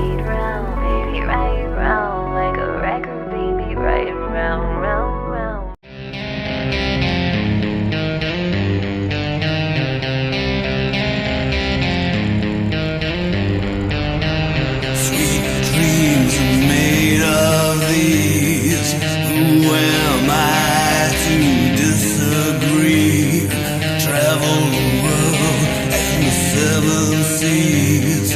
right round, baby, right round, like a record, baby, right round, round, round. Sweet dreams are made of these. Who am I to disagree? Travel the world and the seven seas.